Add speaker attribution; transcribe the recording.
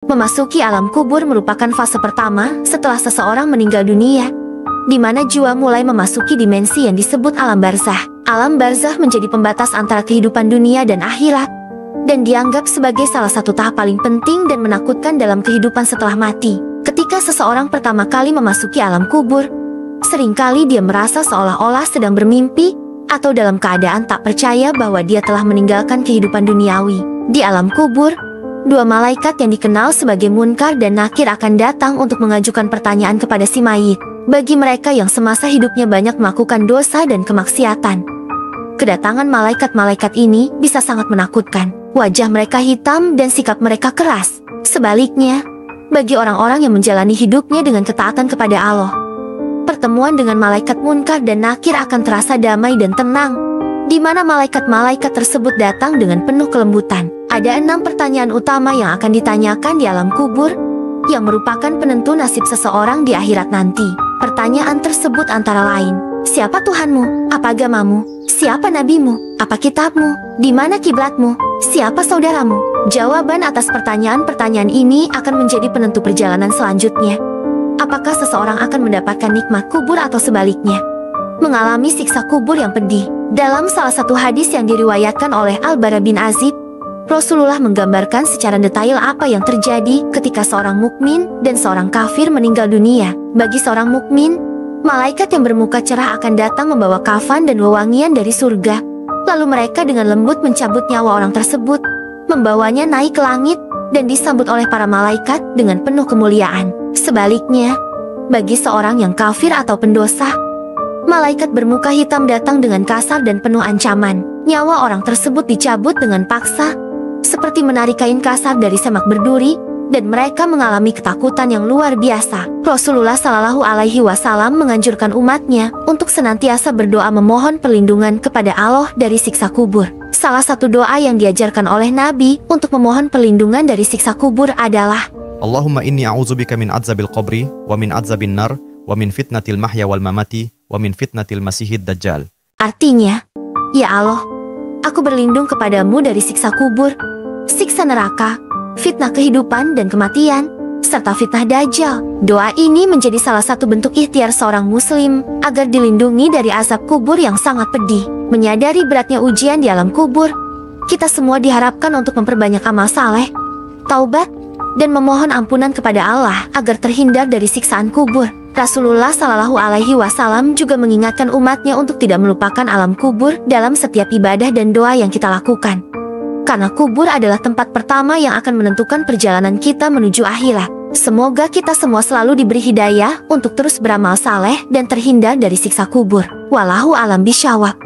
Speaker 1: Memasuki alam kubur merupakan fase pertama setelah seseorang meninggal dunia, di mana jiwa mulai memasuki dimensi yang disebut alam barzah. Alam barzah menjadi pembatas antara kehidupan dunia dan akhirat, dan dianggap sebagai salah satu tahap paling penting dan menakutkan dalam kehidupan setelah mati. Ketika seseorang pertama kali memasuki alam kubur, seringkali dia merasa seolah-olah sedang bermimpi atau dalam keadaan tak percaya bahwa dia telah meninggalkan kehidupan duniawi. Di alam kubur, dua malaikat yang dikenal sebagai Munkar dan Nakir akan datang untuk mengajukan pertanyaan kepada si mayit. Bagi mereka yang semasa hidupnya banyak melakukan dosa dan kemaksiatan, kedatangan malaikat-malaikat ini bisa sangat menakutkan. Wajah mereka hitam dan sikap mereka keras. Sebaliknya, bagi orang-orang yang menjalani hidupnya dengan ketaatan kepada Allah, pertemuan dengan malaikat Munkar dan Nakir akan terasa damai dan tenang, di mana malaikat-malaikat tersebut datang dengan penuh kelembutan. Ada 6 pertanyaan utama yang akan ditanyakan di alam kubur, yang merupakan penentu nasib seseorang di akhirat nanti. Pertanyaan tersebut antara lain: siapa Tuhanmu? Apa agamamu? Siapa nabimu? Apa kitabmu? Di mana kiblatmu? Siapa saudaramu? Jawaban atas pertanyaan-pertanyaan ini akan menjadi penentu perjalanan selanjutnya. Apakah seseorang akan mendapatkan nikmat kubur atau sebaliknya, mengalami siksa kubur yang pedih? Dalam salah satu hadis yang diriwayatkan oleh Al-Bara bin Azib, Rasulullah menggambarkan secara detail apa yang terjadi ketika seorang mukmin dan seorang kafir meninggal dunia. Bagi seorang mukmin, malaikat yang bermuka cerah akan datang membawa kafan dan wewangian dari surga. Lalu mereka dengan lembut mencabut nyawa orang tersebut, membawanya naik ke langit, dan disambut oleh para malaikat dengan penuh kemuliaan. Sebaliknya, bagi seorang yang kafir atau pendosa, malaikat bermuka hitam datang dengan kasar dan penuh ancaman. Nyawa orang tersebut dicabut dengan paksa, seperti menarik kain kasar dari semak berduri, dan mereka mengalami ketakutan yang luar biasa. Rasulullah Shallallahu Alaihi Wasallam menganjurkan umatnya untuk senantiasa berdoa memohon perlindungan kepada Allah dari siksa kubur. Salah satu doa yang diajarkan oleh Nabi untuk memohon perlindungan dari siksa kubur adalah:
Speaker 2: Allahumma inni a'udzubika min adzabil qabri, wa min adzabin nar, wa min fitnatil mahya wal mamati, wa min fitnatil masihid dajjal.
Speaker 1: Artinya, ya Allah, aku berlindung kepadamu dari siksa kubur, siksa neraka, fitnah kehidupan dan kematian, serta fitnah dajjal. Doa ini menjadi salah satu bentuk ikhtiar seorang muslim agar dilindungi dari azab kubur yang sangat pedih. Menyadari beratnya ujian di alam kubur, kita semua diharapkan untuk memperbanyak amal saleh, taubat, dan memohon ampunan kepada Allah agar terhindar dari siksaan kubur. Rasulullah Shallallahu Alaihi Wasallam juga mengingatkan umatnya untuk tidak melupakan alam kubur dalam setiap ibadah dan doa yang kita lakukan. Karena kubur adalah tempat pertama yang akan menentukan perjalanan kita menuju akhirat. Semoga kita semua selalu diberi hidayah untuk terus beramal saleh dan terhindar dari siksa kubur. Wallahu a'lam bishawab.